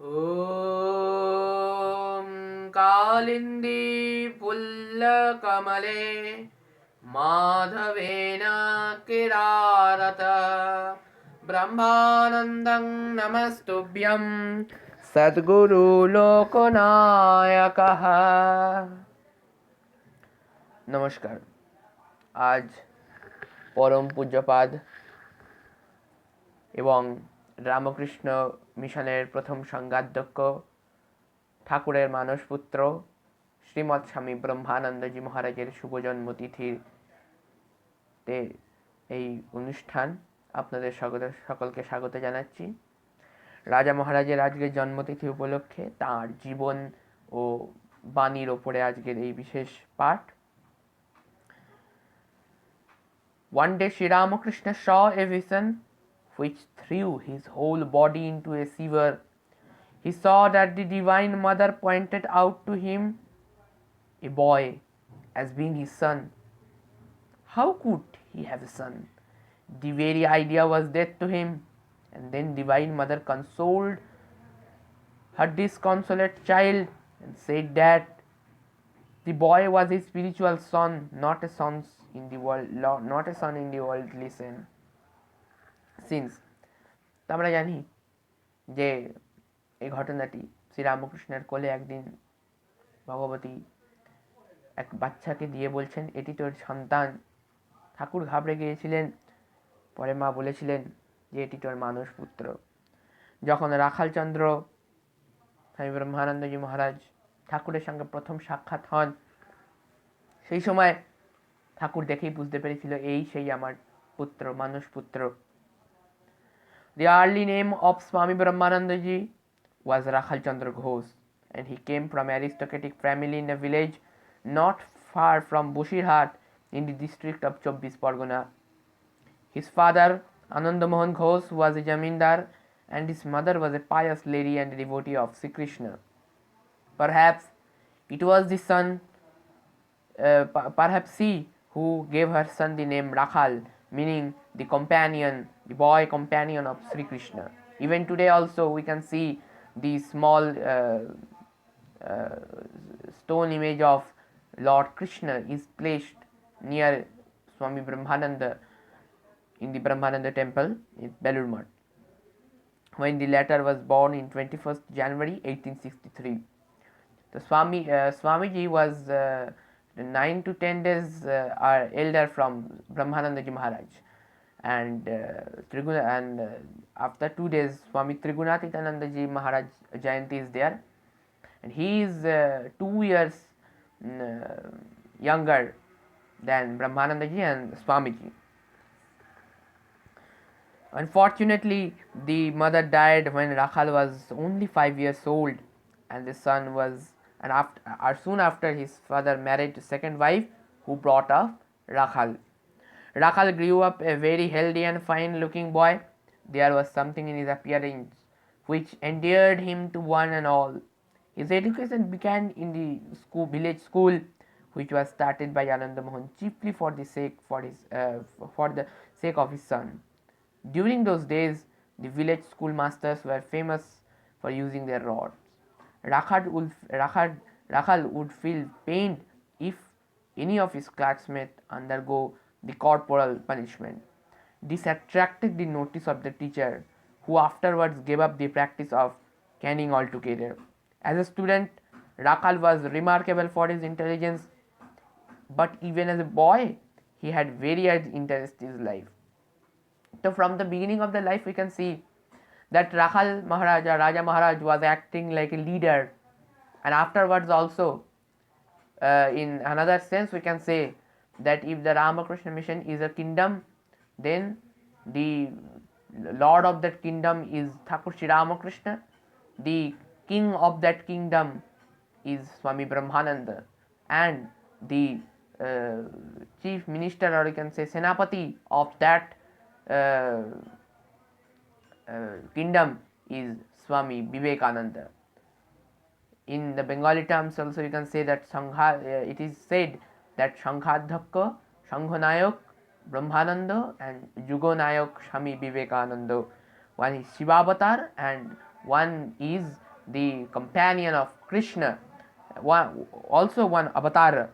ॐ कालिन्दी पुल्लकमले माधवेन किरारत ब्रह्मानन्दं नमस्तुभ्यं सद्गुरु लोकनायकः। নমস্কার। আজ পরম পূজ্যপাদ এবং রামকৃষ্ণ মিশনের প্রথম সংঘাধ্যক্ষ ঠাকুরের মানসপুত্র শ্রীমৎ স্বামী ব্রহ্মানন্দজি মহারাজের শুভ জন্মতিথিতে এই অনুষ্ঠান আপনাদের সকলকে স্বাগত জানাচ্ছি। রাজা মহারাজের আজকের জন্মতিথি উপলক্ষে তাঁর জীবন ও বাণীর ওপরে আজকের এই বিশেষ পাঠ। One day Sri Ramakrishna saw a vision which threw his whole body into a shiver. He saw that the Divine Mother pointed out to him a boy as being his son. How could he have a son? The very idea was death to him. And then Divine Mother consoled her disconsolate child and said that the boy was his spiritual son, not a son in the worldly sense. তো আমরা জানি যে এই ঘটনাটি শ্রীরামকৃষ্ণের কোলে একদিন ভগবতী এক বাচ্চাকে দিয়ে বলছেন, এটি তোর সন্তান। ঠাকুর ঘাবড়ে গিয়েছিলেন। পরে মা বলেছিলেন যে এটি তোর মানস পুত্র। যখন রাখালচন্দ্র স্বামী ব্রহ্মানন্দজি মহারাজ ঠাকুরের সঙ্গে প্রথম সাক্ষাৎ হন, সেই সময় ঠাকুর দেখেই বুঝতে পেরেছিল এই সেই আমার পুত্র, মানস পুত্র। The early name of Swami Brahmananda was Rakhal Chandra Ghosh, and he came from an aristocratic family in a village not far from Bushirhat in the district of Chobbis Pargona. His father, Ananda Mohan Ghosh, was a jamindar, and his mother was a pious lady and a devotee of Sri Krishna. Perhaps it was the son, perhaps she who gave her son the name Rakhal, meaning the companion, the boy companion of Sri Krishna. Even today also we can see the small stone image of Lord Krishna is placed near Swami Brahmananda in the Brahmananda temple in Belur Math, when the latter was born in 21st January 1863. The Swamiji was 9 to 10 days elder from Brahmanandaji Maharaj, and after 2 days Swami Trigunatitanandaji Maharaj Jayanti is there, and he is 2 years younger than Brahmanandaji and Swamiji. Unfortunately, the mother died when Rakhal was only 5 years old, and the son was soon after his father married a second wife who brought up Rakhal. Rakhal grew up a very healthy and fine looking boy. There was something in his appearance which endeared him to one and all. His education began in the village school, which was started by Ananda Mohan chiefly for the sake of his son. During those days, the village schoolmasters were famous for using their rods. Rakhal would feel pained if any of his classmates undergo the corporal punishment. This attracted the notice of the teacher, who afterwards gave up the practice of caning altogether. As a student, Rakhal was remarkable for his intelligence, but even as a boy, he had varied interests in his life. So from the beginning of the life we can see that Raja Maharaj was acting like a leader, and afterwards also in another sense we can say that if the Ramakrishna mission is a kingdom, then the lord of that kingdom is Thakur Sri Ramakrishna, the king of that kingdom is Swami Brahmananda, and the chief minister, or you can say Senapati of that kingdom is Swami Vivekananda. In the Bengali terms also you can say that it is said that Shanghadhyaka, Shanghanayak, Brahmananda and Yugonayak Swami Vivekananda. One is Shiva Avatar and one is the companion of Krishna, also one avatar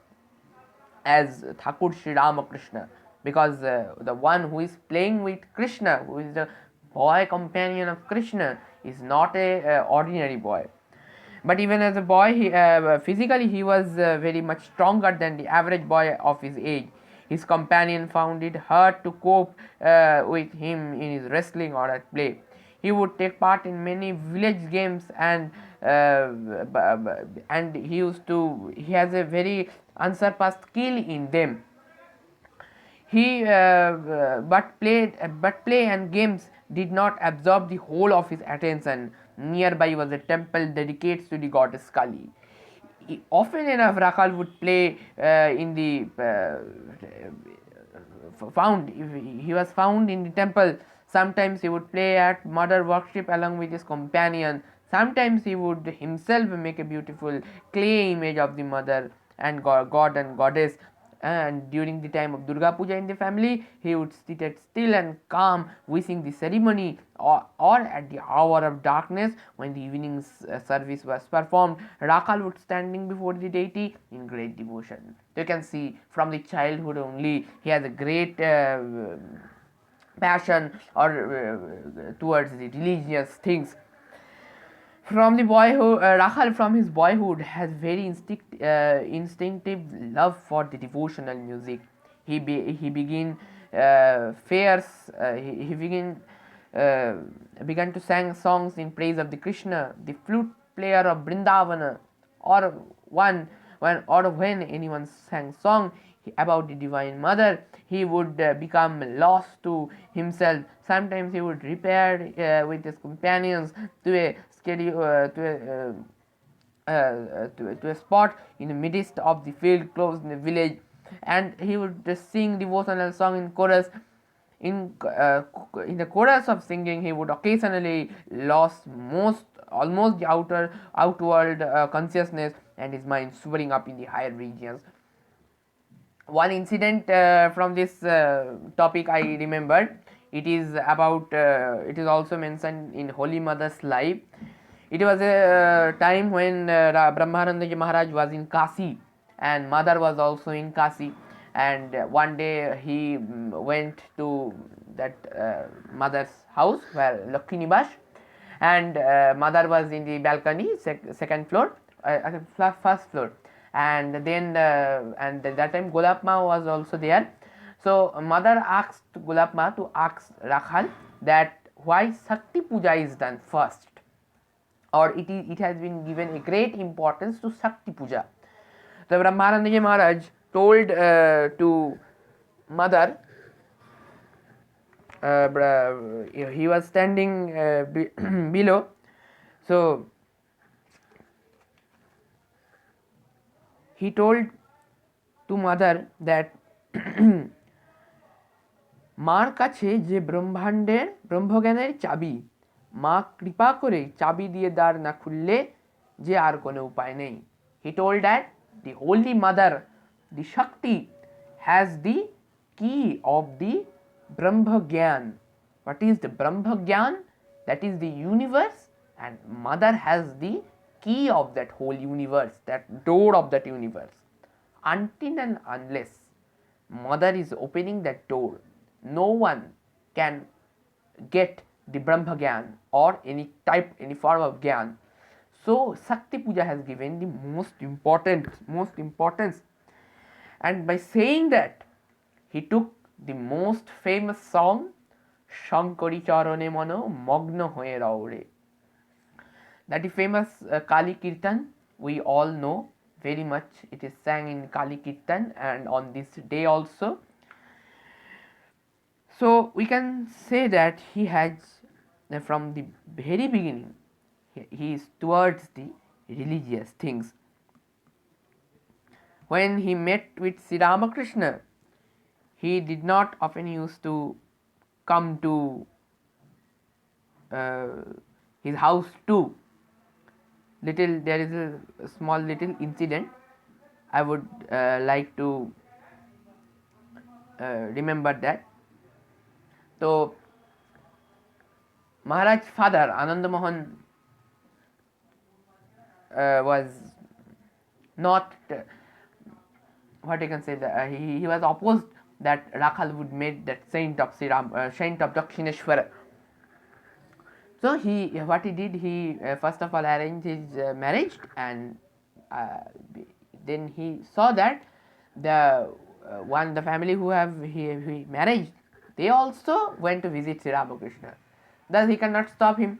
as Thakur Sri Ramakrishna, because the one who is playing with Krishna, who is the boy companion of Krishna, is not a ordinary boy. But even as a boy, physically he was very much stronger than the average boy of his age. His companion found it hard to cope with him in his wrestling or at play. He would take part in many village games, and he has a very unsurpassed skill in them. But play and games did not absorb the whole of his attention. Nearby was a temple dedicated to the goddess Kali. Often enough, Rakhal would play in the found he was found in the temple. Sometimes he would play at mother worship along with his companion. Sometimes he would himself make a beautiful clay image of the mother and god and goddess. And during the time of Durga Puja in the family, he would sit still and calm, wishing the ceremony, or at the hour of darkness when the evening service was performed, Rakhal would standing before the deity in great devotion. You can see from the childhood only he has a great passion or towards the religious things. From the boyhood, Rakhal from his boyhood has very instinctive love for the devotional music. He began fairs. He began to sing songs in praise of the Krishna, the flute player of Brindavana, or when anyone sang song about the Divine Mother, he would become lost to himself. Sometimes he would repair with his companions to a to a spot in the midst of the field close in the village, and he would sing devotional song in chorus. In the chorus of singing, he would occasionally lose almost the outward consciousness, and his mind soaring up in the higher regions. One incident from this topic I remembered. It is about. It is also mentioned in Holy Mother's life. It was a time when Brahmananda Maharaj was in Kasi, and Mother was also in Kasi. And one day he went to that Mother's house where Lakshmi Nibas, and Mother was in the balcony, second floor, first floor, and then and that time Golap Ma was also there. So Mother asked Golap Ma to ask Rakhal that why Shakti Puja is done first, or it has been given a great importance to Shakti Puja. The Brahmananda Maharaj told to Mother, he was standing below, so he told to Mother that মার কাছে যে ব্রহ্মজ্ঞানের চাবি, মা কৃপা করে চাবি দিয়ে দ্বার না খুললে যে আর কোনো উপায় নেই. He told that the Holy Mother, the Shakti, has the key of the Brahma Gyan. What is the Brahma Gyan? That is the universe, and Mother has the key of that whole universe, that door of that universe. Until and unless Mother is opening that door, no one can get the Brahma Gyan or any form of Gyan. So Shakti Puja has given the most importance, and by saying that, he took the most famous song Shankari Charone Mano Magna Hoye Raure. That is famous Kali Kirtan, we all know very much. It is sang in Kali Kirtan and on this day also. So we can say that he has, from the very beginning, he is towards the religious things. When he met with Sri Ramakrishna, he did not often used to come to his house too. There is a small little incident I would like to remember that. So Maharaj's father Ananda Mohan was not what you can say, that he was opposed that Rakhal would make that saint of saint of Dakshineshwara. So what he did, he first of all arranged his marriage, and then he saw that the family who he married, they also went to visit Sri Ramakrishna. Thus he cannot stop him,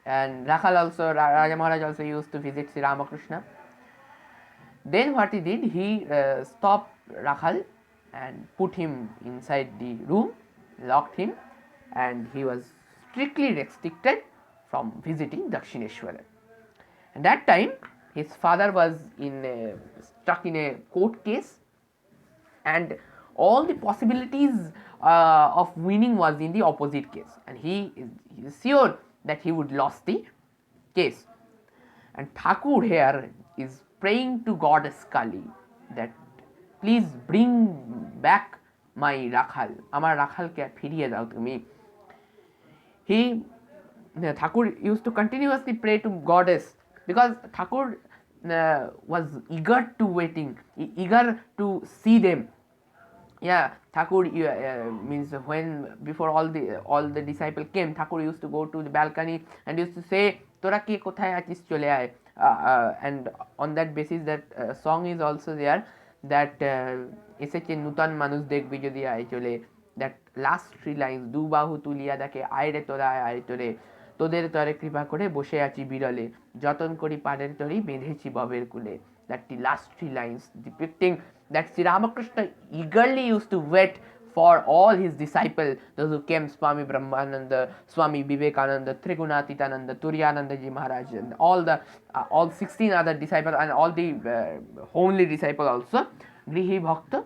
and Rakhal also, Raja Maharaj also used to visit Sri Ramakrishna. Then what he did, he stopped Rakhal and put him inside the room, locked him, and he was strictly restricted from visiting Dakshineshwara. At that time, his father was stuck in a court case, and all the possibilities of winning was in the opposite case, and he is sure that he would lose the case. And Thakur here is praying to Goddess Kali that please bring back my Rakhal, amar Rakhal ke phiriye dao tumi. Thakur used to continuously pray to Goddess, because Thakur was eager to see them. Yeah, Thakur means when before all the disciples came, Thakur used to go to the balcony and used to say, "Tora ke kothay achish chole aaye." And on that basis, that song is also there, that এসেছে নূতন মানুষ দেখবি যদি আয় চলে, that last 3 lines, দু বাহু তুলিয়া দেখে আয় রে তোরা আয় তোরে, তোদের তরে কৃপা করে বসে আছি বিরলে, যতন করি পাড়ের তরি বেঁধেছি ববের কুলে. That the last 3 lines depicting that Sri Ramakrishna eagerly used to wait for all his disciples, those who came, Swami Brahmananda, Swami Vivekananda, Trigunatitananda, Turiyananda Ji Maharaj, and all 16 other disciples, and all the homely disciples also, Grihi Bhakta,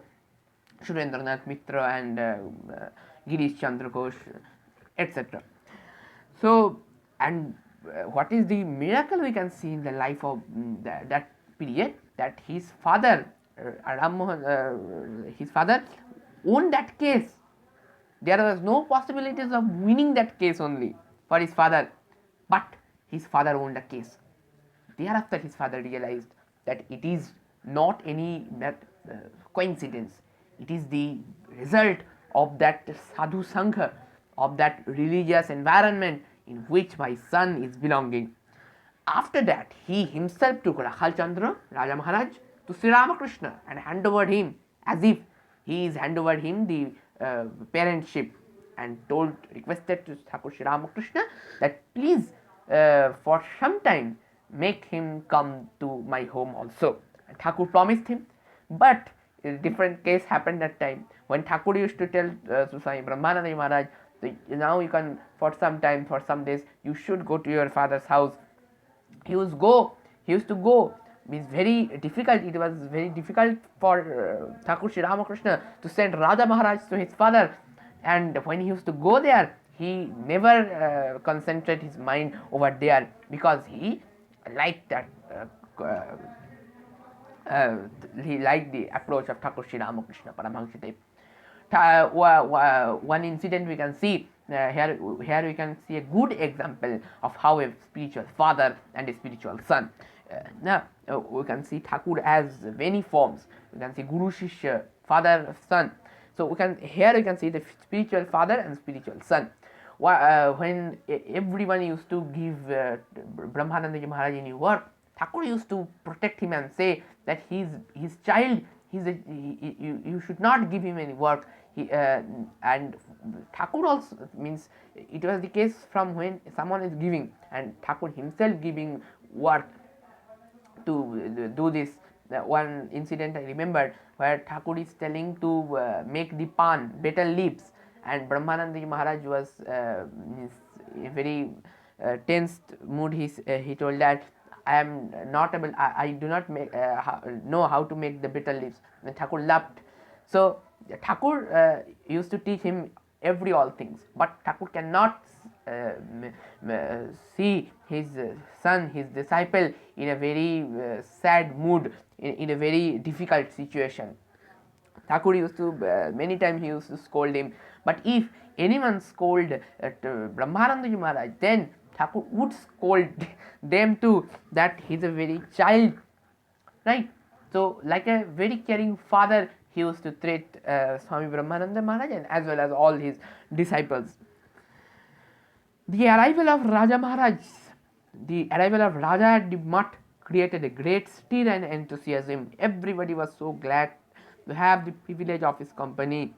Surendranath Mitra, and Girish Chandra Ghosh, etc. So, and what is the miracle we can see in the life of that period, that his father, his father won that case. There was no possibilities of winning that case only for his father, but his father won the case. Thereafter his father realized that it is not any coincidence, it is the result of that sadhu sangha, of that religious environment in which my son is belonging. After that, he himself took Rakhal Chandra, Raja Maharaj, to Sri Ramakrishna and handed him as if he is handed him the parentship, and requested to Thakur Sri Ramakrishna that please for some time make him come to my home also. And Thakur promised him, but a different case happened that time, when Thakur used to tell Swami Brahmananda Maharaj, now you can, for some time, for some days, you should go to your father's house. He used to go. It's very difficult. It was very difficult for Thakur Sri Ramakrishna to send Raja Maharaj to his father. And when he used to go there, he never concentrated his mind over there, because he liked that. He liked the approach of Thakur Sri Ramakrishna Paramahansa. One incident we can see here we can see a good example of how a spiritual father and a spiritual son. Now we can see Thakur as many forms. We can see Guru Shishya, father, son. So we can see the spiritual father and spiritual son. When everyone used to give Brahmananda Maharaj any work, Thakur used to protect him and say that his child, you should not give him any work. And Thakur also, means it was the case from when someone is giving and Thakur himself giving work to do this. One incident I remembered where Thakur is telling to make the pan, betel leaves, and Brahmananda Maharaj was in a very tensed mood. He told that I am not able, I do not know how to make the betel leaves. And Thakur laughed. So Thakur used to teach him all things, but Thakur cannot see his son, his disciple, in a very sad mood, in a very difficult situation. Thakur used to, many times he used to scold him, but if anyone scold Brahmananda Maharaj, then Thakur would scold them too, that he's a very child, right? So, like a very caring father, he used to treat Swami Brahmananda Maharaj and as well as all his disciples. The arrival of Raja Maharaj, the arrival of Raja at the mutt created a great stir and enthusiasm. Everybody was so glad to have the privilege of his company.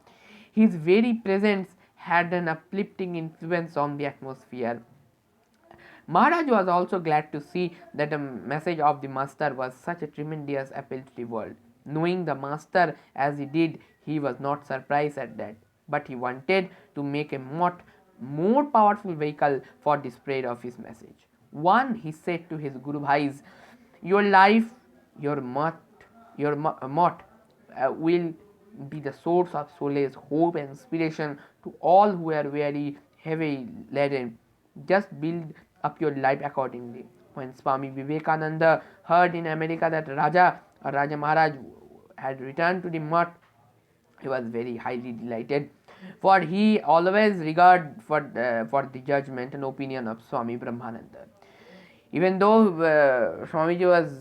His very presence had an uplifting influence on the atmosphere. Maharaj was also glad to see that the message of the master was such a tremendous appeal to the world. Knowing the master as he did, he was not surprised at that, but he wanted to make a more powerful vehicle for the spread of his message. One, he said to his Guru Bhais, your life, your mot will be the source of solace, hope, and inspiration to all who are weary, heavy laden. Just build up your life accordingly. When Swami Vivekananda heard in America that Raja Maharaj had returned to the mutt, he was very highly delighted, for he always regarded for the judgment and opinion of Swami Brahmananda. Even though Swamiji was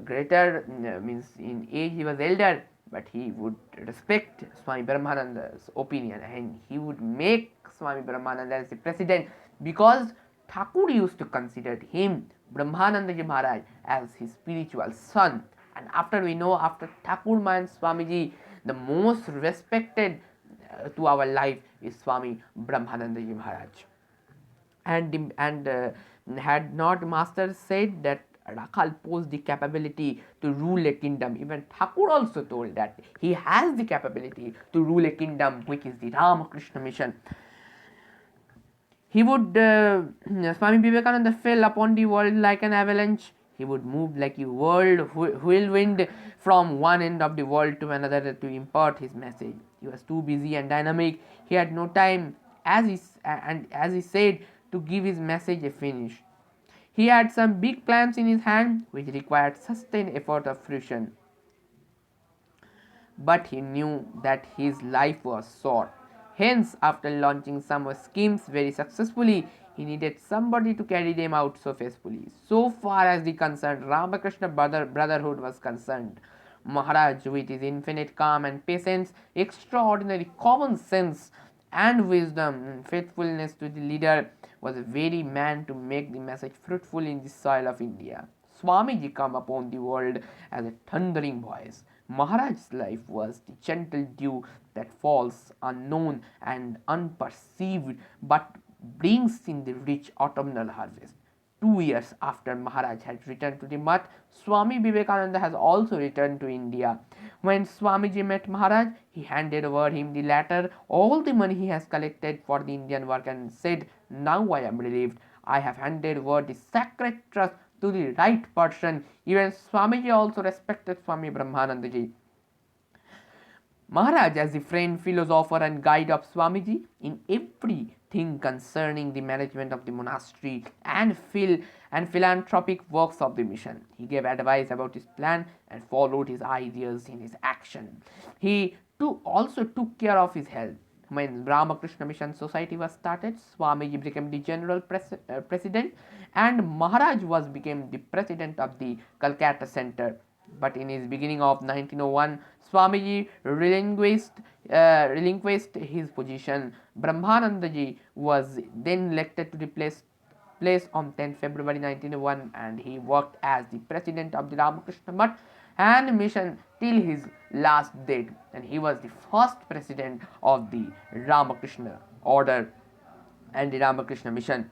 greater, means in age he was elder, but he would respect Swami Brahmananda's opinion and he would make Swami Brahmananda as the president, because Thakur used to consider him, Brahmanandaji Maharaj, as his spiritual son. And after we know, after Thakur and Swamiji, the most respected to our life is Swami Brahmanandaji Maharaj. And had not master said that Rakhal posed the capability to rule a kingdom, even Thakur also told that he has the capability to rule a kingdom, which is the Ramakrishna mission. He would, Swami Vivekananda fell upon the world like an avalanche. He would move like a whirlwind from one end of the world to another to impart his message. He was too busy and dynamic. He had no time, as he said, to give his message a finish. He had some big plans in his hand which required sustained effort of fruition. But he knew that his life was short. Hence, after launching some schemes very successfully, he needed somebody to carry them out so faithfully. So far as the concerned Ramakrishna Brotherhood was concerned, Maharaj, with his infinite calm and patience, extraordinary common sense and wisdom and faithfulness to the leader, was the very man to make the message fruitful in the soil of India. Swamiji come upon the world as a thundering voice. Maharaj's life was the gentle dew that falls unknown and unperceived, but brings in the rich autumnal harvest. 2 years after Maharaj had returned to the mutt, Swami Vivekananda has also returned to India. When Swamiji met Maharaj, he handed over him the latter all the money he has collected for the Indian work and said, now I am relieved. I have handed over the sacred trust to the right person. Even Swamiji also respected Swami Brahmanandaji. Maharaj, as the friend, philosopher, and guide of Swamiji in everything concerning the management of the monastery and philanthropic works of the mission. He gave advice about his plan and followed his ideas in his action. He also took care of his health. When Ramakrishna Mission Society was started, Swamiji became the general president, and Maharaj became the president of the Calcutta Center. But in his beginning of 1901, Swamiji relinquished his position. Brahmanandaji was then elected to the place on 10 February 1901, and he worked as the president of the Ramakrishna Mutt and mission till his last date, and he was the first president of the Ramakrishna order and the Ramakrishna mission.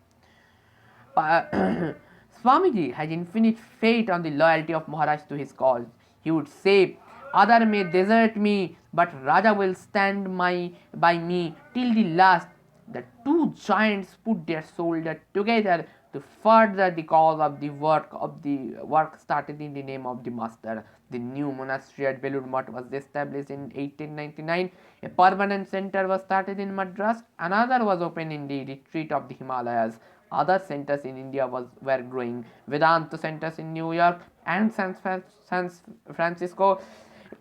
Swamiji had infinite faith on the loyalty of Maharaj to his cause. He would say, other may desert me, but Raja will stand by me till the last. The two giants put their shoulders together to further the cause of the work started in the name of the master. The new monastery at Belur Mutt was established in 1899. A permanent center was started in Madras. Another was opened in the retreat of the Himalayas. Other centers in India were growing. Vedanta centers in New York and San Francisco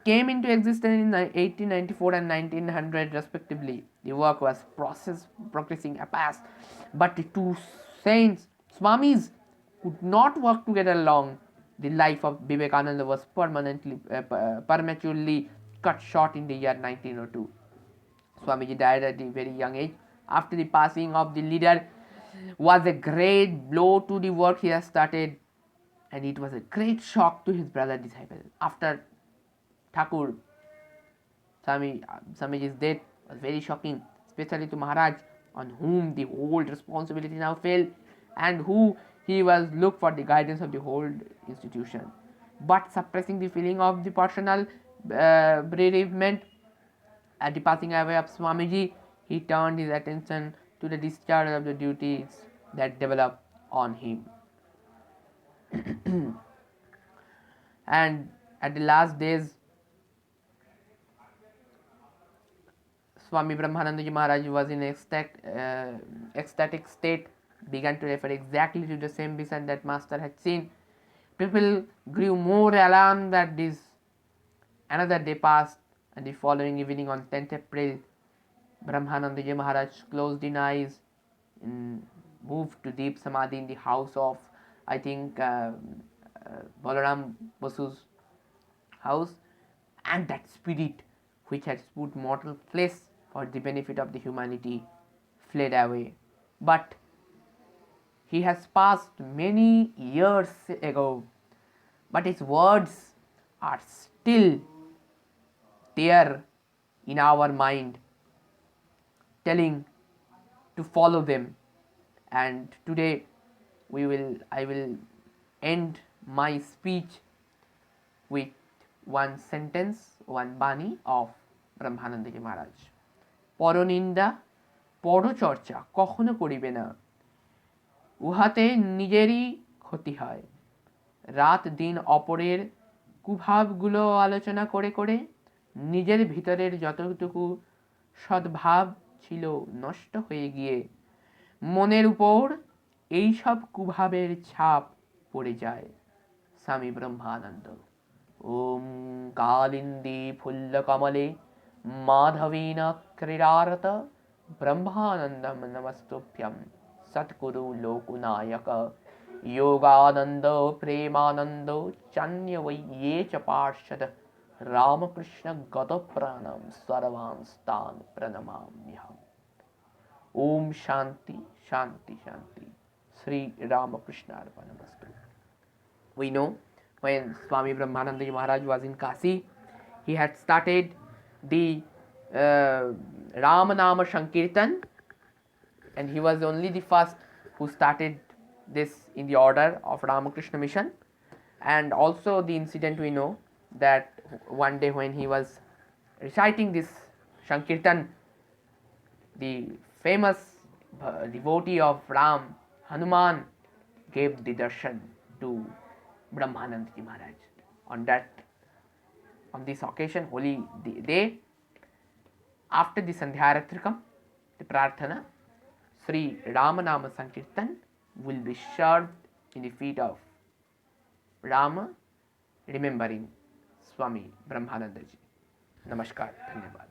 came into existence in 1894 and 1900 respectively. The work was progressing apace, but the two saints Swamis could not work together long. The life of Vivekananda was prematurely cut short in the year 1902. Swamiji died at a very young age. After the passing of the leader was a great blow to the work he has started, and it was a great shock to his brother disciple. After Thakur, Swamiji's death was very shocking, especially to Maharaj, on whom the whole responsibility now fell, and who he was looked for the guidance of the whole institution. But suppressing the feeling of the personal bereavement at the passing away of Swamiji, he turned his attention to the discharge of the duties that developed on him. And at the last days, Swami Brahmananda Maharaj was in ecstatic state, began to refer exactly to the same vision that Master had seen. People grew more alarmed that this. Another day passed, and the following evening, on 10th April, Brahmananda Maharaj closed his eyes and moved to deep samadhi in the house of, I think, Balaram Basu's house, and that spirit which had put mortal flesh for the benefit of the humanity fled away. But he has passed many years ago, but his words are still there in our mind, telling to follow them. And today I will end my speech with one sentence, one bani of Brahmananda Maharaj. পরনিন্দা পরচর্চা কখনো করিবে না, উহাতে নিজেরই ক্ষতি হয়। রাত দিন অপরের কুভাবগুলো আলোচনা করে করে নিজের ভিতরের যতটুকু সদ্ভাব ছিল নষ্ট হয়ে গিয়ে মনের উপর এই সব কুভাবের ছাপ পড়ে যায়। স্বামী ব্রহ্মানন্দ। ওম কালিন্দী ফুল্ল কমলে মাধবীন ক্রীড়ারত ব্রহ্মানন্দম নমস্তুভ্যম সৎগুরু লোকনায়ক योगानंद प्रेमानंद चान्य वै ये च पार्षद रामकृष्ण गत प्राणम सर्वांस्तान प्रणमाम्यहम्। ओम शांति शांति शांति। Sri Ramakrishna Arpanamastu. We know when Swami Brahmananda Maharaj was in Kasi, he had started the Ramanama Sankirtan, and he was only the first who started this in the order of Ramakrishna mission. And also the incident we know that one day when he was reciting this Sankirtan, the famous devotee of Ram, Hanuman, gave the darshan to Brahmananda Maharaj. On this occasion, holy day, after the Sandhyaratrikam, the Prarthana, Sri Ramanama Sankirtan will be served in the feet of Rama, remembering Swami Brahmananda ji. Namaskar, Dhanyavad.